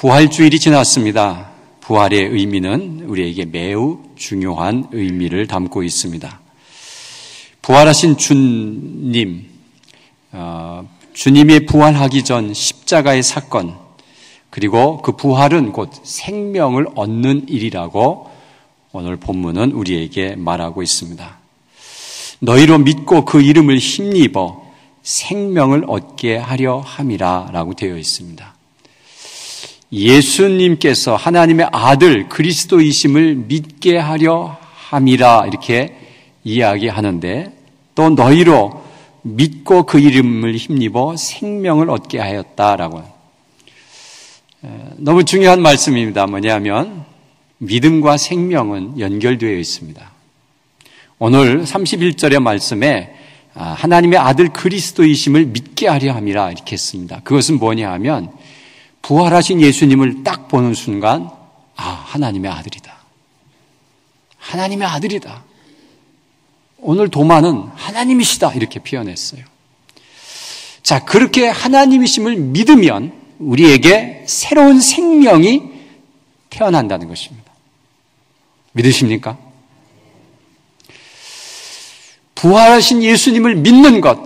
부활주일이 지났습니다. 부활의 의미는 우리에게 매우 중요한 의미를 담고 있습니다. 부활하신 주님, 주님이 부활하기 전 십자가의 사건, 그리고 그 부활은 곧 생명을 얻는 일이라고 오늘 본문은 우리에게 말하고 있습니다. 너희로 믿고 그 이름을 힘입어 생명을 얻게 하려 함이라 라고 되어 있습니다. 예수님께서 하나님의 아들 그리스도이심을 믿게 하려 함이라 이렇게 이야기하는데, 또 너희로 믿고 그 이름을 힘입어 생명을 얻게 하였다라고. 너무 중요한 말씀입니다. 뭐냐면 믿음과 생명은 연결되어 있습니다. 오늘 31절의 말씀에 하나님의 아들 그리스도이심을 믿게 하려 함이라 이렇게 했습니다. 그것은 뭐냐 하면 부활하신 예수님을 딱 보는 순간 하나님의 아들이다. 하나님의 아들이다. 오늘 도마는 하나님이시다 이렇게 표현했어요. 자, 그렇게 하나님이심을 믿으면 우리에게 새로운 생명이 태어난다는 것입니다. 믿으십니까? 부활하신 예수님을 믿는 것,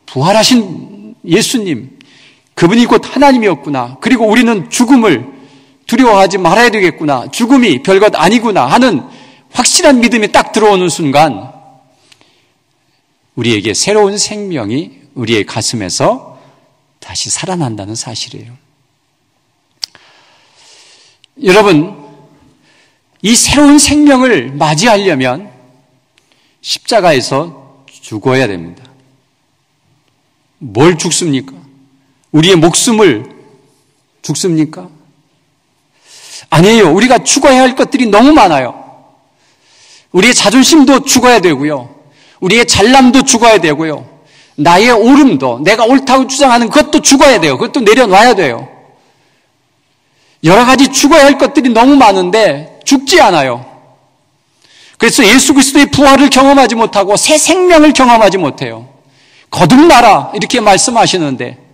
부활하신 예수님, 그분이 곧 하나님이었구나. 그리고 우리는 죽음을 두려워하지 말아야 되겠구나. 죽음이 별것 아니구나 하는 확실한 믿음이 딱 들어오는 순간 우리에게 새로운 생명이 우리의 가슴에서 다시 살아난다는 사실이에요. 여러분, 이 새로운 생명을 맞이하려면 십자가에서 죽어야 됩니다. 뭘 죽습니까? 우리의 목숨을 죽습니까? 아니에요. 우리가 죽어야 할 것들이 너무 많아요. 우리의 자존심도 죽어야 되고요. 우리의 잘남도 죽어야 되고요. 나의 옳음도, 내가 옳다고 주장하는 그것도 죽어야 돼요. 그것도 내려놔야 돼요. 여러 가지 죽어야 할 것들이 너무 많은데 죽지 않아요. 그래서 예수 그리스도의 부활을 경험하지 못하고 새 생명을 경험하지 못해요. 거듭나라 이렇게 말씀하시는데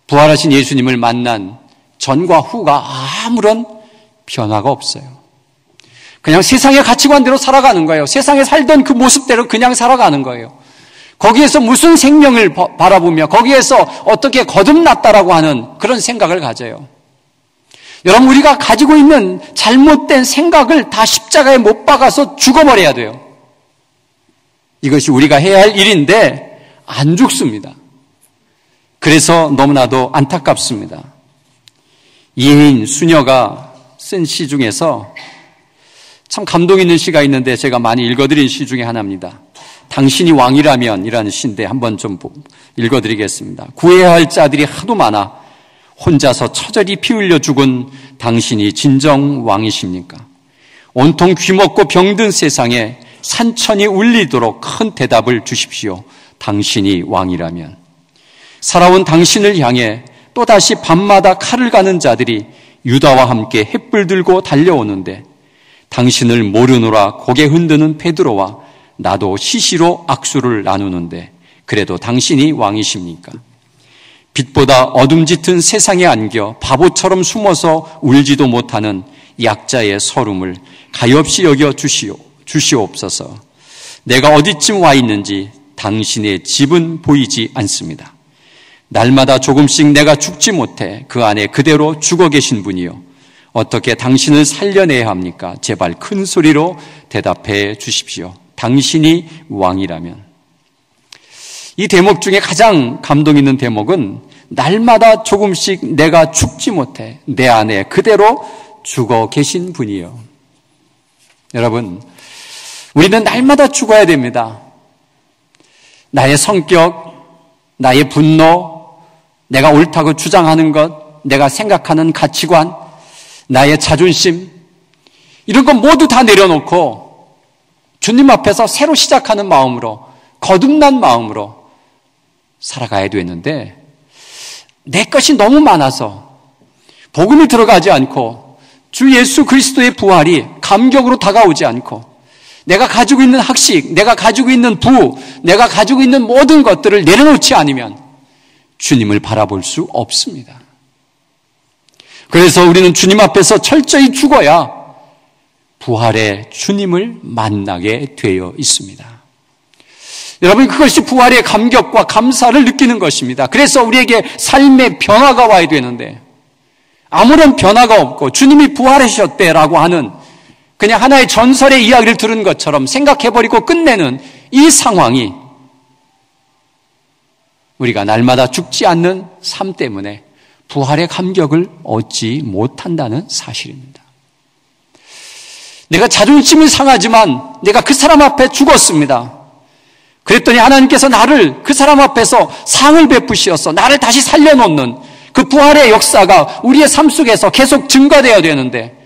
부활하신 예수님을 만난 전과 후가 아무런 변화가 없어요. 그냥 세상의 가치관대로 살아가는 거예요. 세상에 살던 그 모습대로 그냥 살아가는 거예요. 거기에서 무슨 생명을 바라보며 거기에서 어떻게 거듭났다라고 하는 그런 생각을 가져요. 여러분, 우리가 가지고 있는 잘못된 생각을 다 십자가에 못 박아서 죽어버려야 돼요. 이것이 우리가 해야 할 일인데 안 죽습니다. 그래서 너무나도 안타깝습니다. 이혜인 수녀가 쓴 시 중에서 참 감동 있는 시가 있는데 제가 많이 읽어드린 시 중에 하나입니다. 당신이 왕이라면 이라는 시인데 한번 좀 읽어드리겠습니다. 구해야 할 자들이 하도 많아 혼자서 처절히 피 흘려 죽은 당신이 진정 왕이십니까? 온통 귀먹고 병든 세상에 산천이 울리도록 큰 대답을 주십시오. 당신이 왕이라면. 살아온 당신을 향해 또다시 밤마다 칼을 가는 자들이 유다와 함께 횃불 들고 달려오는데 당신을 모르노라 고개 흔드는 베드로와 나도 시시로 악수를 나누는데 그래도 당신이 왕이십니까? 빛보다 어둠 짙은 세상에 안겨 바보처럼 숨어서 울지도 못하는 약자의 서름을 가엾이 여겨 주시옵소서. 내가 어디쯤 와 있는지 당신의 집은 보이지 않습니다. 날마다 조금씩 내가 죽지 못해 그 안에 그대로 죽어 계신 분이요. 어떻게 당신을 살려내야 합니까? 제발 큰 소리로 대답해 주십시오. 당신이 왕이라면. 이 대목 중에 가장 감동 있는 대목은 날마다 조금씩 내가 죽지 못해 내 안에 그대로 죽어 계신 분이요. 여러분, 우리는 날마다 죽어야 됩니다. 나의 성격, 나의 분노, 내가 옳다고 주장하는 것, 내가 생각하는 가치관, 나의 자존심, 이런 건 모두 다 내려놓고 주님 앞에서 새로 시작하는 마음으로, 거듭난 마음으로 살아가야 되는데 내 것이 너무 많아서 복음이 들어가지 않고 주 예수 그리스도의 부활이 감격으로 다가오지 않고 내가 가지고 있는 학식, 내가 가지고 있는 부, 내가 가지고 있는 모든 것들을 내려놓지 않으면 주님을 바라볼 수 없습니다. 그래서 우리는 주님 앞에서 철저히 죽어야 부활의 주님을 만나게 되어 있습니다. 여러분, 그것이 부활의 감격과 감사를 느끼는 것입니다. 그래서 우리에게 삶의 변화가 와야 되는데 아무런 변화가 없고 주님이 부활하셨대라고 하는 그냥 하나의 전설의 이야기를 들은 것처럼 생각해버리고 끝내는 이 상황이 우리가 날마다 죽지 않는 삶 때문에 부활의 감격을 얻지 못한다는 사실입니다. 내가 자존심이 상하지만 내가 그 사람 앞에 죽었습니다. 그랬더니 하나님께서 나를 그 사람 앞에서 상을 베푸시어서 나를 다시 살려놓는 그 부활의 역사가 우리의 삶 속에서 계속 증가되어야 되는데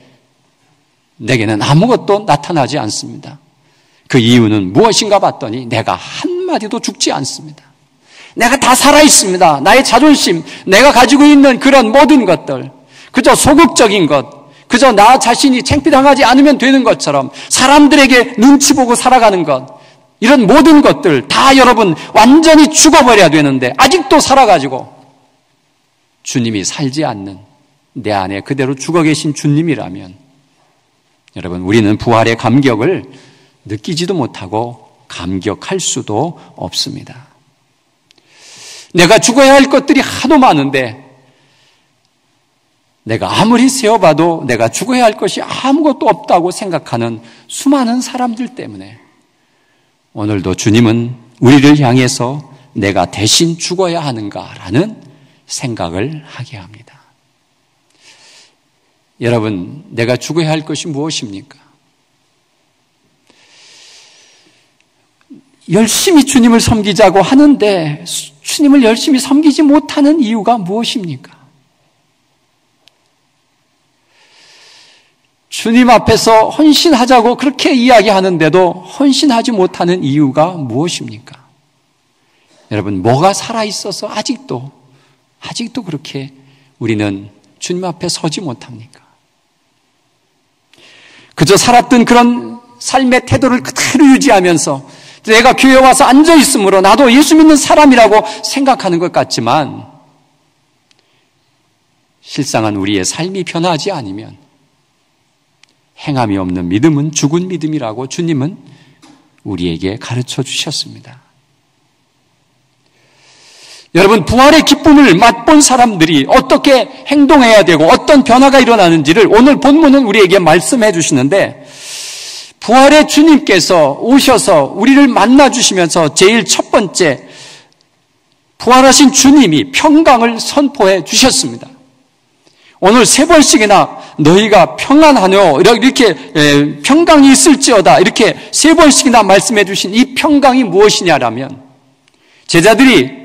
내게는 아무것도 나타나지 않습니다. 그 이유는 무엇인가 봤더니 내가 한마디도 죽지 않습니다. 내가 다 살아있습니다. 나의 자존심, 내가 가지고 있는 그런 모든 것들, 그저 소극적인 것, 그저 나 자신이 창피당하지 않으면 되는 것처럼 사람들에게 눈치 보고 살아가는 것, 이런 모든 것들 다 여러분 완전히 죽어버려야 되는데 아직도 살아가지고 주님이 살지 않는 내 안에 그대로 죽어 계신 주님이라면 여러분, 우리는 부활의 감격을 느끼지도 못하고 감격할 수도 없습니다. 내가 죽어야 할 것들이 하도 많은데 내가 아무리 세어봐도 내가 죽어야 할 것이 아무것도 없다고 생각하는 수많은 사람들 때문에 오늘도 주님은 우리를 향해서 내가 대신 죽어야 하는가라는 생각을 하게 합니다. 여러분, 내가 죽어야 할 것이 무엇입니까? 열심히 주님을 섬기자고 하는데 주님을 열심히 섬기지 못하는 이유가 무엇입니까? 주님 앞에서 헌신하자고 그렇게 이야기하는데도 헌신하지 못하는 이유가 무엇입니까? 여러분, 뭐가 살아있어서 아직도 그렇게 우리는 주님 앞에 서지 못합니까? 그저 살았던 그런 삶의 태도를 그대로 유지하면서 내가 교회에 와서 앉아있으므로 나도 예수 믿는 사람이라고 생각하는 것 같지만 실상은 우리의 삶이 변하지 않으면 행함이 없는 믿음은 죽은 믿음이라고 주님은 우리에게 가르쳐 주셨습니다. 여러분, 부활의 기쁨을 맛본 사람들이 어떻게 행동해야 되고 어떤 변화가 일어나는지를 오늘 본문은 우리에게 말씀해 주시는데 부활의 주님께서 오셔서 우리를 만나주시면서 제일 첫 번째 부활하신 주님이 평강을 선포해 주셨습니다. 오늘 3번씩이나 너희가 평안하뇨 이렇게 평강이 있을지어다 이렇게 3번씩이나 말씀해 주신 이 평강이 무엇이냐라면 제자들이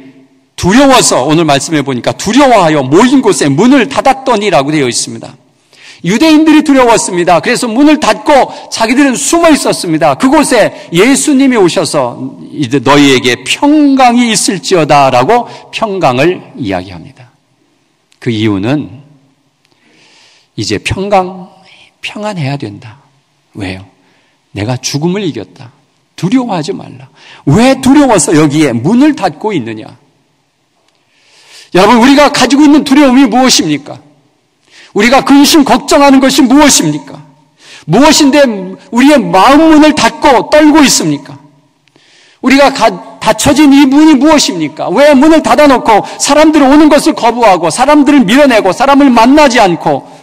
두려워서 오늘 말씀해 보니까 두려워하여 모인 곳에 문을 닫았더니라고 되어 있습니다. 유대인들이 두려웠습니다. 그래서 문을 닫고 자기들은 숨어 있었습니다. 그곳에 예수님이 오셔서 이제 너희에게 평강이 있을지어다라고 평강을 이야기합니다. 그 이유는 이제 평안해야 된다. 왜요? 내가 죽음을 이겼다. 두려워하지 말라. 왜 두려워서 여기에 문을 닫고 있느냐? 여러분, 우리가 가지고 있는 두려움이 무엇입니까? 우리가 근심 걱정하는 것이 무엇입니까? 무엇인데 우리의 마음 문을 닫고 떨고 있습니까? 우리가 닫혀진 이 문이 무엇입니까? 왜 문을 닫아놓고 사람들이 오는 것을 거부하고 사람들을 밀어내고 사람을 만나지 않고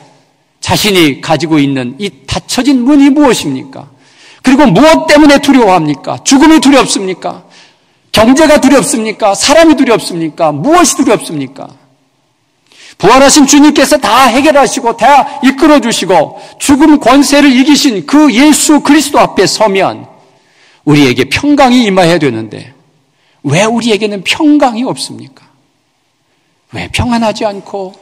자신이 가지고 있는 이 닫혀진 문이 무엇입니까? 그리고 무엇 때문에 두려워합니까? 죽음이 두렵습니까? 경제가 두렵습니까? 사람이 두렵습니까? 무엇이 두렵습니까? 부활하신 주님께서 다 해결하시고 다 이끌어주시고 죽음 권세를 이기신 그 예수 그리스도 앞에 서면 우리에게 평강이 임해야 되는데 왜 우리에게는 평강이 없습니까? 왜 평안하지 않고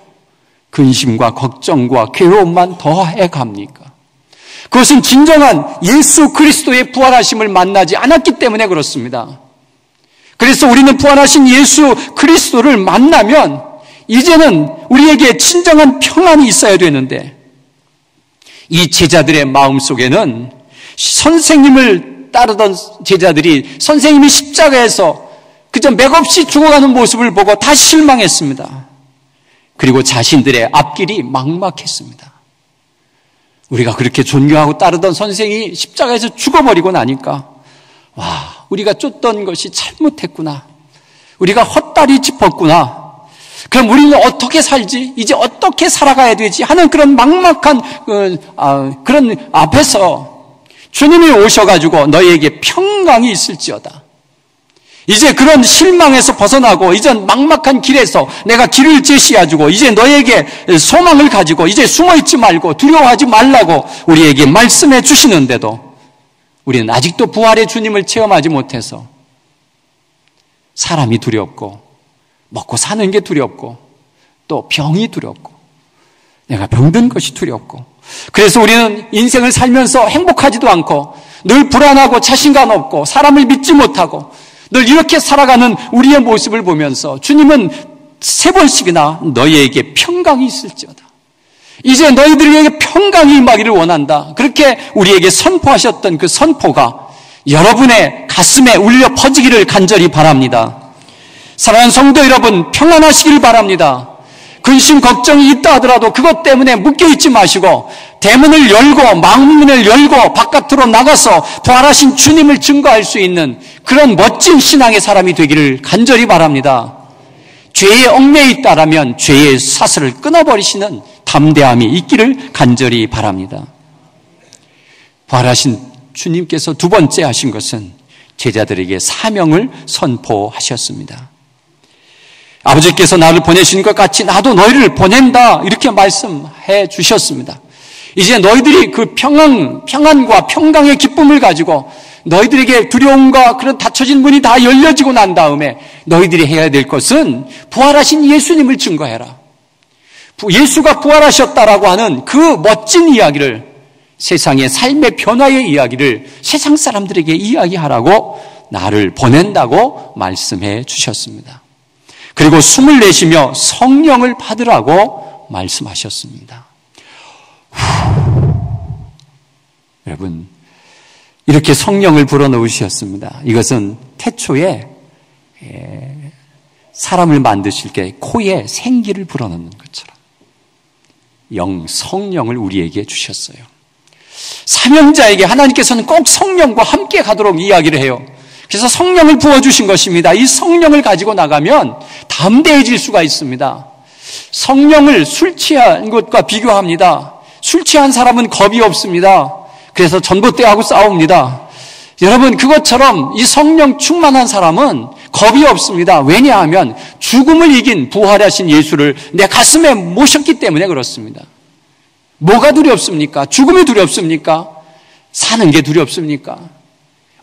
근심과 걱정과 괴로움만 더해 갑니까? 그것은 진정한 예수 그리스도의 부활하심을 만나지 않았기 때문에 그렇습니다. 그래서 우리는 부활하신 예수 그리스도를 만나면 이제는 우리에게 진정한 평안이 있어야 되는데 이 제자들의 마음속에는 선생님을 따르던 제자들이 선생님이 십자가에서 그저 맥없이 죽어가는 모습을 보고 다 실망했습니다. 그리고 자신들의 앞길이 막막했습니다. 우리가 그렇게 존경하고 따르던 선생이 십자가에서 죽어버리고 나니까 와, 우리가 쫓던 것이 잘못했구나. 우리가 헛다리 짚었구나. 그럼 우리는 어떻게 살지? 이제 어떻게 살아가야 되지? 하는 그런 막막한 그런 앞에서 주님이 오셔가지고 너희에게 평강이 있을지어다. 이제 그런 실망에서 벗어나고 이제 막막한 길에서 내가 길을 제시해주고 이제 너에게 소망을 가지고 이제 숨어있지 말고 두려워하지 말라고 우리에게 말씀해 주시는데도 우리는 아직도 부활의 주님을 체험하지 못해서 사람이 두렵고 먹고 사는 게 두렵고 또 병이 두렵고 내가 병든 것이 두렵고 그래서 우리는 인생을 살면서 행복하지도 않고 늘 불안하고 자신감 없고 사람을 믿지 못하고 늘 이렇게 살아가는 우리의 모습을 보면서 주님은 3번씩이나 너희에게 평강이 있을지어다. 이제 너희들에게 평강이 임하기를 원한다. 그렇게 우리에게 선포하셨던 그 선포가 여러분의 가슴에 울려 퍼지기를 간절히 바랍니다. 사랑하는 성도 여러분, 평안하시기를 바랍니다. 근심 걱정이 있다 하더라도 그것 때문에 묶여있지 마시고 대문을 열고 망문을 열고 바깥으로 나가서 부활하신 주님을 증거할 수 있는 그런 멋진 신앙의 사람이 되기를 간절히 바랍니다. 죄에 얽매여 있다라면 죄의 사슬을 끊어버리시는 담대함이 있기를 간절히 바랍니다. 부활하신 주님께서 2번째 하신 것은 제자들에게 사명을 선포하셨습니다. 아버지께서 나를 보내신 것 같이 나도 너희를 보낸다 이렇게 말씀해 주셨습니다. 이제 너희들이 그 평안과 평강의 기쁨을 가지고 너희들에게 두려움과 그런 닫혀진 문이 다 열려지고 난 다음에 너희들이 해야 될 것은 부활하신 예수님을 증거해라. 예수가 부활하셨다라고 하는 그 멋진 이야기를 세상의 삶의 변화의 이야기를 세상 사람들에게 이야기하라고 나를 보낸다고 말씀해 주셨습니다. 그리고 숨을 내쉬며 성령을 받으라고 말씀하셨습니다. 여러분, 이렇게 성령을 불어넣으셨습니다. 이것은 태초에 사람을 만드실 때 코에 생기를 불어넣는 것처럼 성령을 우리에게 주셨어요. 사명자에게 하나님께서는 꼭 성령과 함께 가도록 이야기를 해요. 그래서 성령을 부어주신 것입니다. 이 성령을 가지고 나가면 담대해질 수가 있습니다. 성령을 술 취한 것과 비교합니다. 술 취한 사람은 겁이 없습니다. 그래서 전봇대하고 싸웁니다. 여러분, 그것처럼 이 성령 충만한 사람은 겁이 없습니다. 왜냐하면 죽음을 이긴 부활하신 예수를 내 가슴에 모셨기 때문에 그렇습니다. 뭐가 두렵습니까? 죽음이 두렵습니까? 사는 게 두렵습니까?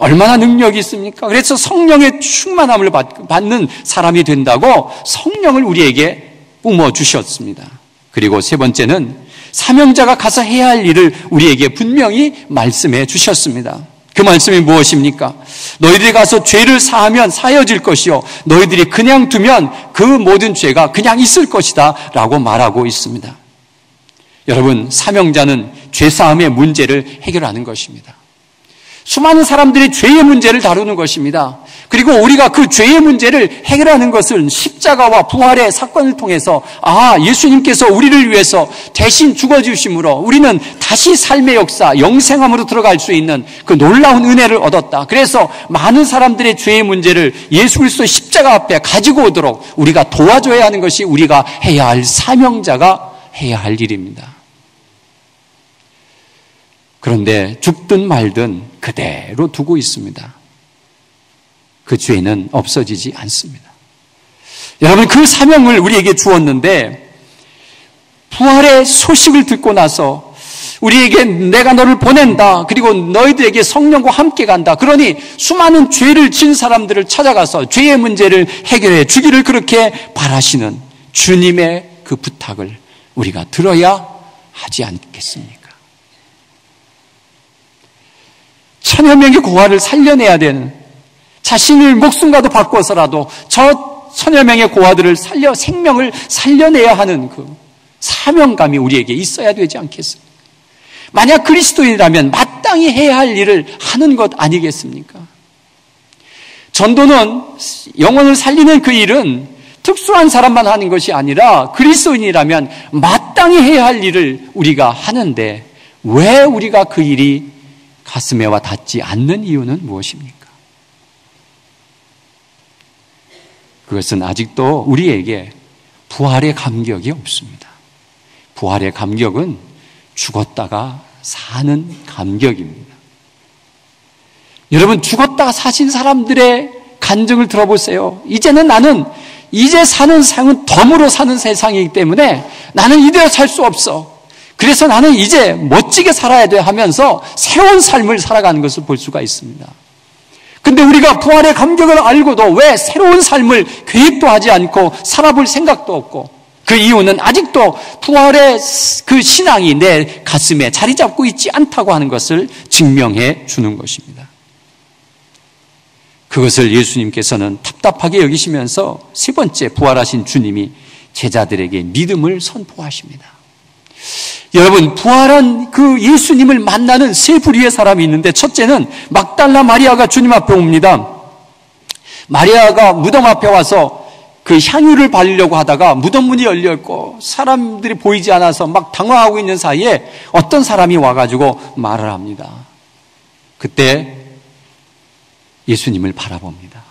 얼마나 능력이 있습니까? 그래서 성령의 충만함을 받는 사람이 된다고 성령을 우리에게 뿜어주셨습니다. 그리고 3번째는 사명자가 가서 해야 할 일을 우리에게 분명히 말씀해 주셨습니다. 그 말씀이 무엇입니까? 너희들이 가서 죄를 사하면 사여질 것이요 너희들이 그냥 두면 그 모든 죄가 그냥 있을 것이다 라고 말하고 있습니다. 여러분, 사명자는 죄사함의 문제를 해결하는 것입니다. 수많은 사람들이 죄의 문제를 다루는 것입니다. 그리고 우리가 그 죄의 문제를 해결하는 것은 십자가와 부활의 사건을 통해서 예수님께서 우리를 위해서 대신 죽어주심으로 우리는 다시 삶의 역사, 영생함으로 들어갈 수 있는 그 놀라운 은혜를 얻었다. 그래서 많은 사람들의 죄의 문제를 예수 그리스도의 십자가 앞에 가지고 오도록 우리가 도와줘야 하는 것이 우리가 해야 할 사명자가 해야 할 일입니다. 그런데 죽든 말든 그대로 두고 있습니다. 그 죄는 없어지지 않습니다. 여러분, 그 사명을 우리에게 주었는데 부활의 소식을 듣고 나서 우리에게 내가 너를 보낸다. 그리고 너희들에게 성령과 함께 간다. 그러니 수많은 죄를 진 사람들을 찾아가서 죄의 문제를 해결해 주기를 그렇게 바라시는 주님의 그 부탁을 우리가 들어야 하지 않겠습니까? 천여 명의 고아를 살려내야 되는, 자신을 목숨과도 바꿔서라도 저 천여 명의 고아들을 생명을 살려내야 하는 그 사명감이 우리에게 있어야 되지 않겠습니까? 만약 그리스도인이라면 마땅히 해야 할 일을 하는 것 아니겠습니까? 전도는, 영혼을 살리는 그 일은 특수한 사람만 하는 것이 아니라 그리스도인이라면 마땅히 해야 할 일을 우리가 하는데 왜 우리가 그 일이 가슴에 와 닿지 않는 이유는 무엇입니까? 그것은 아직도 우리에게 부활의 감격이 없습니다. 부활의 감격은 죽었다가 사는 감격입니다. 여러분, 죽었다가 사신 사람들의 간증을 들어보세요. 이제 사는 삶은 덤으로 사는 세상이기 때문에 나는 이대로 살 수 없어. 그래서 나는 이제 멋지게 살아야 돼 하면서 새로운 삶을 살아가는 것을 볼 수가 있습니다. 근데 우리가 부활의 감격을 알고도 왜 새로운 삶을 계획도 하지 않고 살아볼 생각도 없고, 그 이유는 아직도 부활의 그 신앙이 내 가슴에 자리 잡고 있지 않다고 하는 것을 증명해 주는 것입니다. 그것을 예수님께서는 답답하게 여기시면서 세 번째 부활하신 주님이 제자들에게 믿음을 선포하십니다. 여러분, 부활한 그 예수님을 만나는 세 부류의 사람이 있는데, 첫째는 막달라 마리아가 주님 앞에 옵니다. 마리아가 무덤 앞에 와서 그 향유를 바르려고 하다가 무덤 문이 열려있고 사람들이 보이지 않아서 막 당황하고 있는 사이에 어떤 사람이 와가지고 말을 합니다. 그때 예수님을 바라봅니다.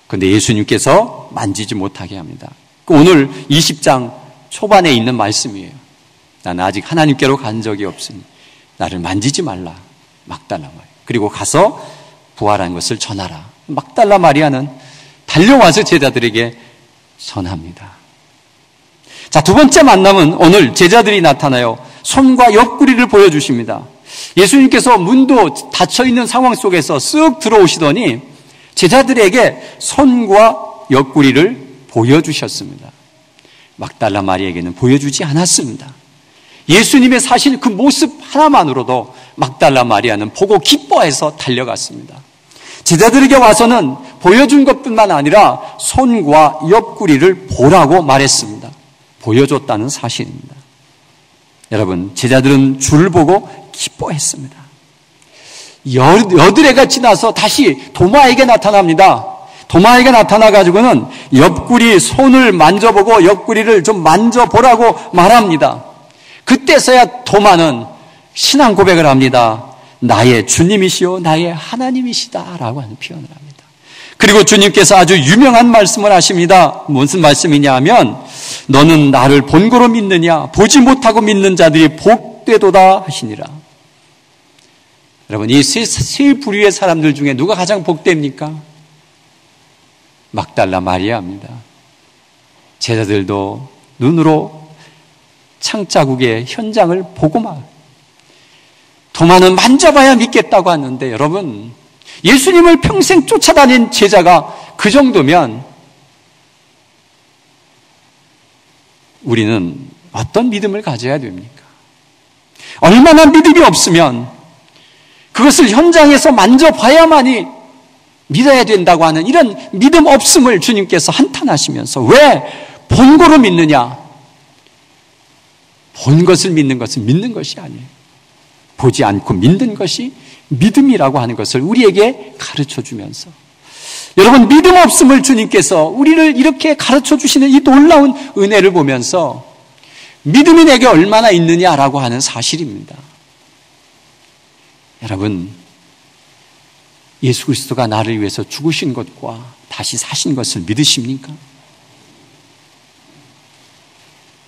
그런데 예수님께서 만지지 못하게 합니다. 오늘 20장 초반에 있는 말씀이에요. 나는 아직 하나님께로 간 적이 없으니 나를 만지지 말라. 막달라 마리아. 그리고 가서 부활한 것을 전하라. 막달라 마리아는 달려와서 제자들에게 전합니다. 자, 두 번째 만남은 오늘 제자들이 나타나요. 손과 옆구리를 보여주십니다. 예수님께서 문도 닫혀있는 상황 속에서 쓱 들어오시더니 제자들에게 손과 옆구리를 보여주셨습니다. 막달라 마리아에게는 보여주지 않았습니다. 예수님의 사실 그 모습 하나만으로도 막달라 마리아는 보고 기뻐해서 달려갔습니다. 제자들에게 와서는 보여준 것뿐만 아니라 손과 옆구리를 보라고 말했습니다. 보여줬다는 사실입니다. 여러분, 제자들은 주를 보고 기뻐했습니다. 여드레가 지나서 다시 도마에게 나타납니다. 도마에게 나타나가지고는 옆구리 손을 만져보고 옆구리를 좀 만져보라고 말합니다. 그때서야 도마는 신앙 고백을 합니다. 나의 주님이시오 나의 하나님이시다 라고 하는 표현을 합니다. 그리고 주님께서 아주 유명한 말씀을 하십니다. 무슨 말씀이냐 하면 너는 나를 본고로 믿느냐 보지 못하고 믿는 자들이 복되도다 하시니라. 여러분, 이 세 부류의 사람들 중에 누가 가장 복됩니까? 막달라 마리아입니다. 제자들도 눈으로 창자국의 현장을 보고만 도마는 만져봐야 믿겠다고 하는데, 여러분, 예수님을 평생 쫓아다닌 제자가 그 정도면 우리는 어떤 믿음을 가져야 됩니까? 얼마나 믿음이 없으면 그것을 현장에서 만져봐야만이 믿어야 된다고 하는 이런 믿음 없음을 주님께서 한탄하시면서 왜 본고로 믿느냐? 본 것을 믿는 것은 믿는 것이 아니에요. 보지 않고 믿는 것이 믿음이라고 하는 것을 우리에게 가르쳐 주면서, 여러분, 믿음 없음을 주님께서 우리를 이렇게 가르쳐 주시는 이 놀라운 은혜를 보면서 믿음이 내게 얼마나 있느냐라고 하는 사실입니다. 여러분, 예수 그리스도가 나를 위해서 죽으신 것과 다시 사신 것을 믿으십니까?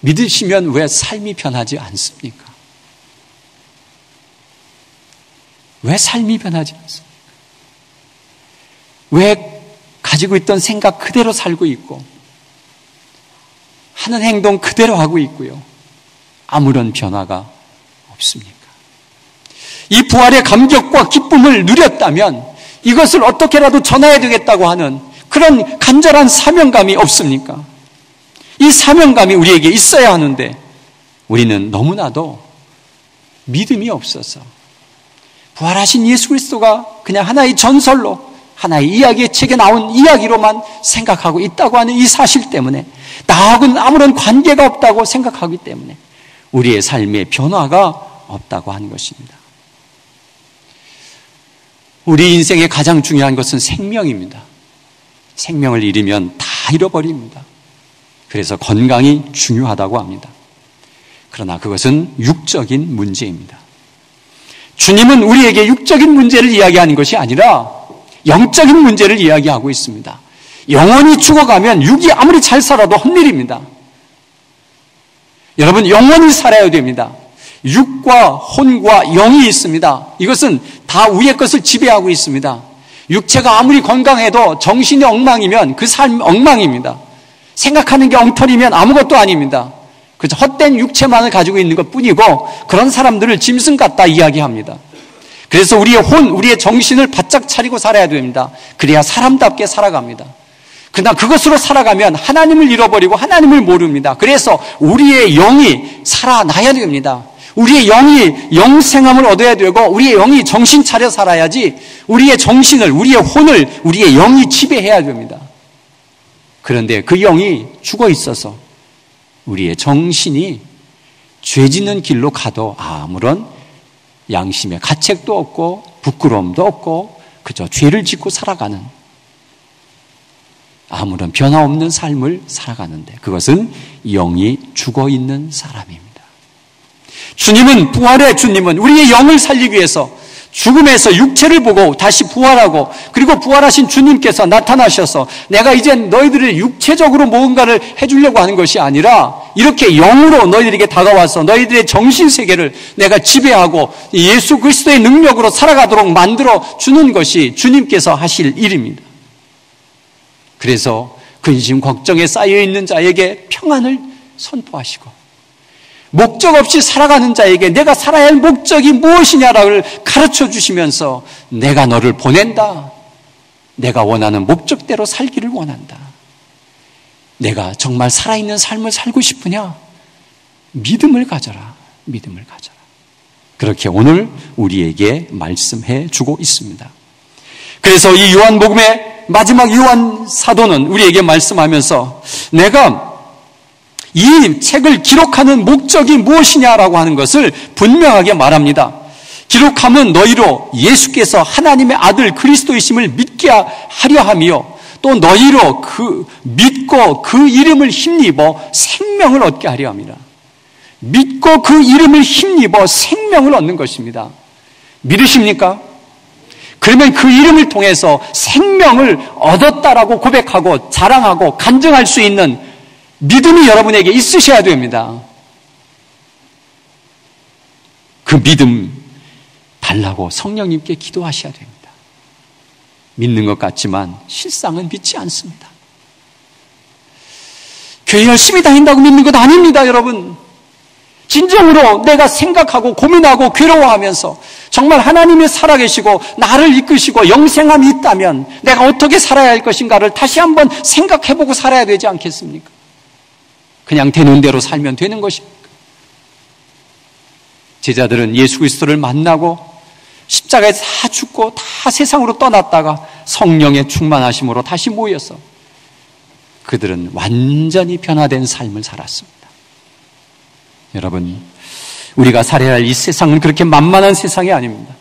믿으시면 왜 삶이 변하지 않습니까? 왜 삶이 변하지 않습니까? 왜 가지고 있던 생각 그대로 살고 있고 하는 행동 그대로 하고 있고요, 아무런 변화가 없습니까? 이 부활의 감격과 기쁨을 누렸다면 이것을 어떻게라도 전해야 되겠다고 하는 그런 간절한 사명감이 없습니까? 이 사명감이 우리에게 있어야 하는데 우리는 너무나도 믿음이 없어서 부활하신 예수 그리스도가 그냥 하나의 전설로, 하나의 이야기의 책에 나온 이야기로만 생각하고 있다고 하는 이 사실 때문에, 나하고는 아무런 관계가 없다고 생각하기 때문에 우리의 삶에 변화가 없다고 하는 것입니다. 우리 인생의 가장 중요한 것은 생명입니다. 생명을 잃으면 다 다 잃어버립니다. 그래서 건강이 중요하다고 합니다. 그러나 그것은 육적인 문제입니다. 주님은 우리에게 육적인 문제를 이야기하는 것이 아니라 영적인 문제를 이야기하고 있습니다. 영원히 죽어가면 육이 아무리 잘 살아도 헛일입니다. 여러분, 영원히 살아야 됩니다. 육과 혼과 영이 있습니다. 이것은 다 위의 것을 지배하고 있습니다. 육체가 아무리 건강해도 정신이 엉망이면 그 삶 엉망입니다. 생각하는 게 엉터리면 아무것도 아닙니다. 그저 헛된 육체만을 가지고 있는 것 뿐이고, 그런 사람들을 짐승 같다 이야기합니다. 그래서 우리의 혼, 우리의 정신을 바짝 차리고 살아야 됩니다. 그래야 사람답게 살아갑니다. 그러나 그것으로 살아가면 하나님을 잃어버리고 하나님을 모릅니다. 그래서 우리의 영이 살아나야 됩니다. 우리의 영이 영생함을 얻어야 되고, 우리의 영이 정신 차려 살아야지 우리의 정신을, 우리의 혼을 우리의 영이 지배해야 됩니다. 그런데 그 영이 죽어 있어서 우리의 정신이 죄 짓는 길로 가도 아무런 양심의 가책도 없고 부끄러움도 없고 그저 죄를 짓고 살아가는, 아무런 변화 없는 삶을 살아가는데, 그것은 영이 죽어 있는 사람입니다. 주님은, 부활의 주님은 우리의 영을 살리기 위해서 죽음에서 육체를 보고 다시 부활하고, 그리고 부활하신 주님께서 나타나셔서 내가 이제 너희들을 육체적으로 뭔가를 해주려고 하는 것이 아니라 이렇게 영으로 너희들에게 다가와서 너희들의 정신세계를 내가 지배하고 예수 그리스도의 능력으로 살아가도록 만들어 주는 것이 주님께서 하실 일입니다. 그래서 근심 걱정에 쌓여있는 자에게 평안을 선포하시고, 목적 없이 살아가는 자에게 내가 살아야 할 목적이 무엇이냐를 가르쳐 주시면서 내가 너를 보낸다. 내가 원하는 목적대로 살기를 원한다. 내가 정말 살아있는 삶을 살고 싶으냐? 믿음을 가져라. 믿음을 가져라. 그렇게 오늘 우리에게 말씀해 주고 있습니다. 그래서 이 요한복음의 마지막 요한 사도는 우리에게 말씀하면서 내가 이 책을 기록하는 목적이 무엇이냐라고 하는 것을 분명하게 말합니다. 기록함은 너희로 예수께서 하나님의 아들 그리스도이심을 믿게 하려 하며, 또 너희로 믿고 그 이름을 힘입어 생명을 얻게 하려 합니다. 믿고 그 이름을 힘입어 생명을 얻는 것입니다. 믿으십니까? 그러면 그 이름을 통해서 생명을 얻었다라고 고백하고 자랑하고 간증할 수 있는 믿음이 여러분에게 있으셔야 됩니다. 그 믿음 달라고 성령님께 기도하셔야 됩니다. 믿는 것 같지만 실상은 믿지 않습니다. 교회 열심히 다닌다고 믿는 것 아닙니다, 여러분. 진정으로 내가 생각하고 고민하고 괴로워하면서 정말 하나님이 살아계시고 나를 이끄시고 영생함이 있다면 내가 어떻게 살아야 할 것인가를 다시 한번 생각해보고 살아야 되지 않겠습니까? 그냥 되는 대로 살면 되는 것입니까? 제자들은 예수 그리스도를 만나고 십자가에서 다 죽고 다 세상으로 떠났다가 성령의 충만하심으로 다시 모여서 그들은 완전히 변화된 삶을 살았습니다. 여러분, 우리가 살아야 할 이 세상은 그렇게 만만한 세상이 아닙니다.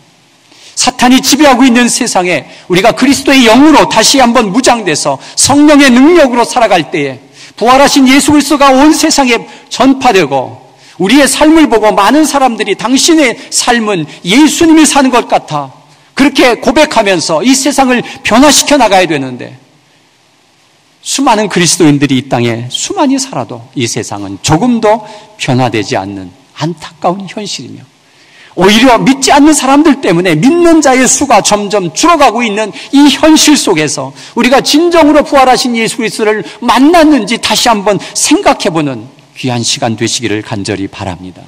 사탄이 지배하고 있는 세상에 우리가 그리스도의 영으로 다시 한번 무장돼서 성령의 능력으로 살아갈 때에 부활하신 예수 그리스도가 온 세상에 전파되고 우리의 삶을 보고 많은 사람들이 당신의 삶은 예수님이 사는 것 같아 그렇게 고백하면서 이 세상을 변화시켜 나가야 되는데, 수많은 그리스도인들이 이 땅에 수많이 살아도 이 세상은 조금도 변화되지 않는 안타까운 현실이며, 오히려 믿지 않는 사람들 때문에 믿는 자의 수가 점점 줄어가고 있는 이 현실 속에서 우리가 진정으로 부활하신 예수 그리스도를 만났는지 다시 한번 생각해보는 귀한 시간 되시기를 간절히 바랍니다.